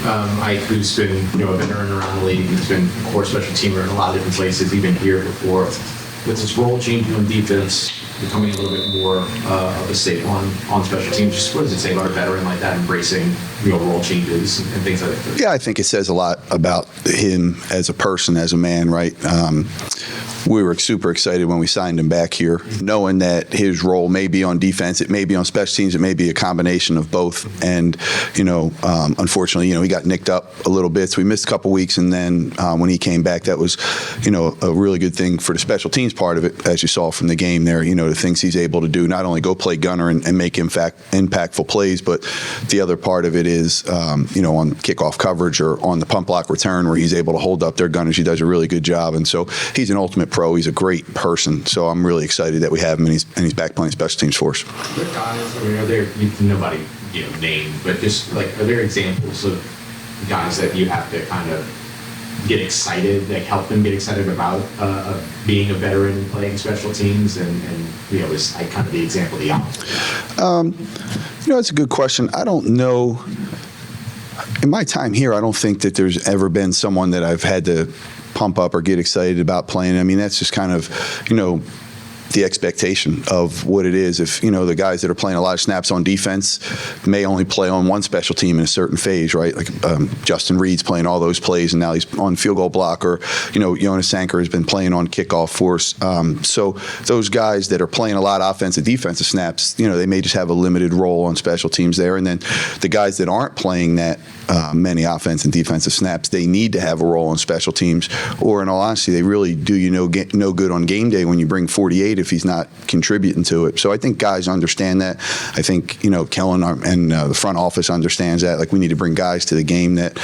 Ike, who's been, a veteran around the league, who's been a core special teamer in a lot of different places, even here before. With his role changing on defense, becoming a little bit more of a staple on special teams, just what does it say about a veteran like that embracing, role changes and things like that? Yeah, I think it says a lot about him as a person, as a man, right? We were super excited when we signed him back here, knowing that his role may be on defense, it may be on special teams, it may be a combination of both. And, unfortunately, he got nicked up a little bit, so we missed a couple weeks. And then when he came back, that was, a really good thing for the special teams part of it, as you saw from the game there, the things he's able to do, not only go play gunner and make impactful plays, but the other part of it is, on kickoff coverage or on the pump block return where he's able to hold up their gunners. He does a really good job. And so he's an ultimate pro. He's a great person. So I'm really excited that we have him and he's back playing special teams for us. Are there guys, are there, nobody, named, but just are there examples of guys that you have to kind of get excited, help them get excited about being a veteran and playing special teams and is kind of the example of the opposite? That's a good question. I don't know. In my time here, I don't think that there's ever been someone that I've had to pump up or get excited about playing. I mean, that's just kind of, the expectation of what it is. If, the guys that are playing a lot of snaps on defense may only play on one special team in a certain phase, right? Like Justin Reid's playing all those plays, and now he's on field goal block, or, Jonas Sanker has been playing on kickoff for us. So those guys that are playing a lot of offensive, defensive snaps, they may just have a limited role on special teams there. And then the guys that aren't playing that many offensive and defensive snaps, they need to have a role on special teams, or in all honesty, they really do no good on game day when you bring 48 if he's not contributing to it. So I think guys understand that. I think, Kellen and the front office understands that. Like, we need to bring guys to the game that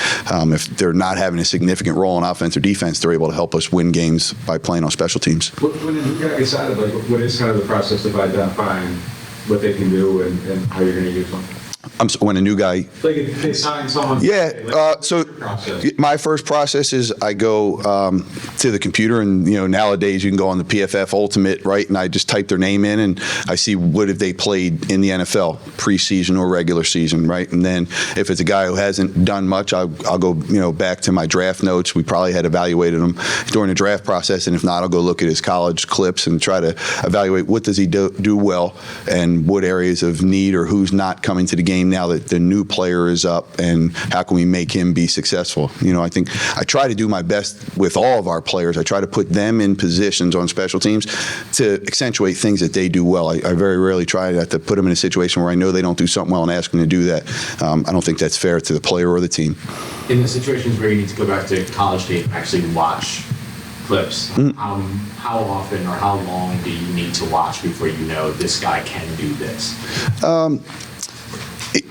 if they're not having a significant role in offense or defense, they're able to help us win games by playing on special teams. When you get excited, what is kind of the process of identifying what they can do and how you're going to use them? When a new guy, like if they sign someone. Yeah. So my first process is I go to the computer, and nowadays you can go on the PFF Ultimate, right? And I just type their name in, and I see what have they played in the NFL, preseason or regular season, right? And then if it's a guy who hasn't done much, I'll go back to my draft notes. We probably had evaluated him during the draft process, and if not, I'll go look at his college clips and try to evaluate what does he do well, and what areas of need or who's not coming to the game now that the new player is up, and how can we make him be successful? I think I try to do my best with all of our players. I try to put them in positions on special teams to accentuate things that they do well. I very rarely try to put them in a situation where I know they don't do something well and ask them to do that. I don't think that's fair to the player or the team. In the situations where you need to go back to college tape and actually watch clips, how often or how long do you need to watch before you know this guy can do this?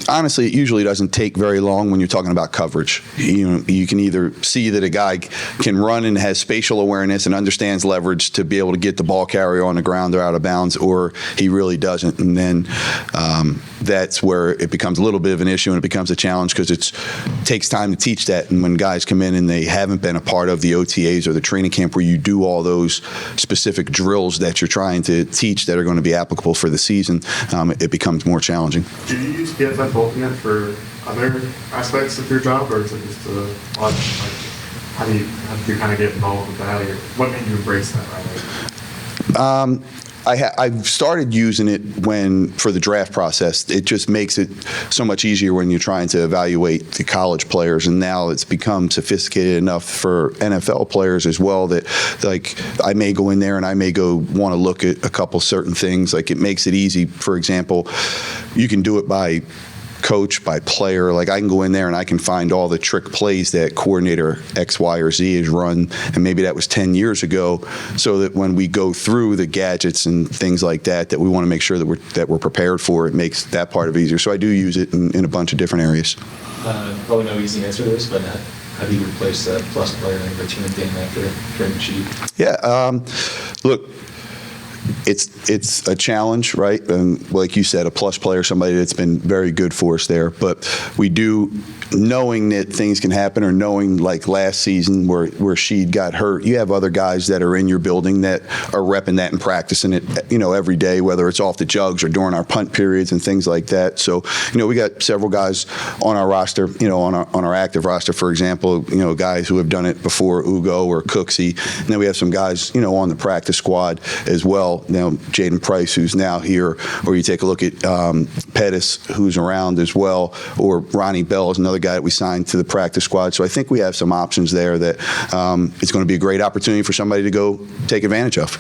Honestly, it usually doesn't take very long when you're talking about coverage. You can either see that a guy can run and has spatial awareness and understands leverage to be able to get the ball carrier on the ground or out of bounds, or he really doesn't. And then that's where it becomes a little bit of an issue, and it becomes a challenge because it takes time to teach that. And when guys come in and they haven't been a part of the OTAs or the training camp where you do all those specific drills that you're trying to teach that are going to be applicable for the season, it becomes more challenging. Do you use PFF Ultimate for other aspects of your job, or is it just how do you kind of get involved with that? What made you embrace that? Right? I've started using it for the draft process. It just makes it so much easier when you're trying to evaluate the college players, and now it's become sophisticated enough for NFL players as well that, like, I may go in there and I may go want to look at a couple certain things. Like, it makes it easy. For example, you can do it by coach, by player. Like, I can go in there and I can find all the trick plays that coordinator X, Y, or Z has run, and maybe that was 10 years ago, so that when we go through the gadgets and things like that we want to make sure that we're prepared for, it makes that part of it easier. So I do use it in a bunch of different areas. Probably no easy answer to this, but how do you replace that plus player like Richmond thing after training sheet? Yeah, look, it's a challenge, right? And like you said, a plus player, somebody that's been very good for us there. But we do knowing that things can happen, or knowing like last season where Sheed got hurt, you have other guys that are in your building that are repping that and practicing it, every day, whether it's off the jugs or during our punt periods and things like that. So, we got several guys on our roster, on our active roster, for example, guys who have done it before, Ugo or Cooksey. And then we have some guys, on the practice squad as well. Now, Jaden Price, who's now here, or you take a look at Pettis, who's around as well, or Ronnie Bell is another guy that we signed to the practice squad. So I think we have some options there that it's going to be a great opportunity for somebody to go take advantage of.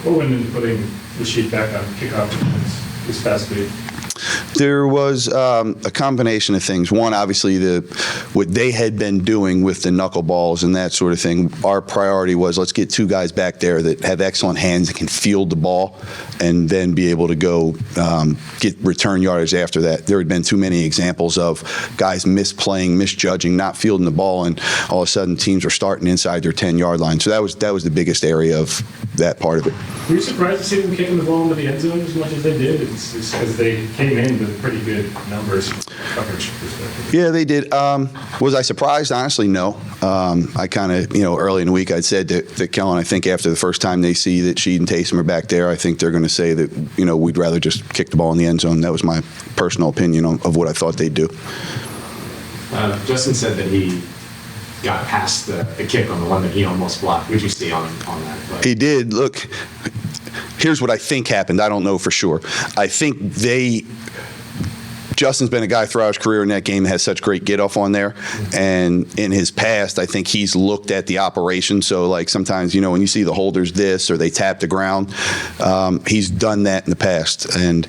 What went into putting the sheet back on kickoff this past week? There was a combination of things. One, obviously, what they had been doing with the knuckleballs and that sort of thing. Our priority was, let's get two guys back there that have excellent hands and can field the ball, and then be able to go get return yardage after that. There had been too many examples of guys misplaying, misjudging, not fielding the ball, and all of a sudden teams are starting inside their 10-yard line. So that was the biggest area of that part of it. Were you surprised to see them kicking the ball into the end zone as much as they did? It's because they came in with pretty good numbers from coverage perspective. Yeah, they did. Was I surprised? Honestly, no. I kind of, early in the week, I'd said to Kellen, I think after the first time they see that Sheed and Taysom are back there, I think they're going to say that, we'd rather just kick the ball in the end zone. That was my personal opinion of what I thought they'd do. Justin said that he got past the kick on the one that he almost blocked. What did you see on that play? He did. Look, here's what I think happened. I don't know for sure. I think Justin's been a guy throughout his career in that game that has such great get-off on there. And in his past, I think he's looked at the operation. So, like, sometimes, when you see the holders this or they tap the ground, he's done that in the past. And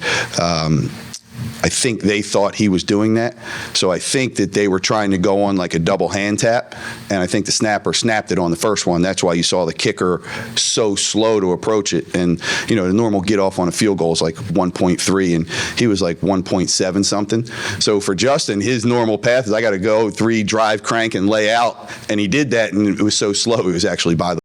I think they thought he was doing that. So I think that they were trying to go on like a double hand tap, and I think the snapper snapped it on the first one. That's why you saw the kicker so slow to approach it. And, the normal get off on a field goal is like 1.3, and he was like 1.7 something. So for Justin, his normal path is I got to go 3, drive, crank, and lay out. And he did that, and it was so slow, it was actually by the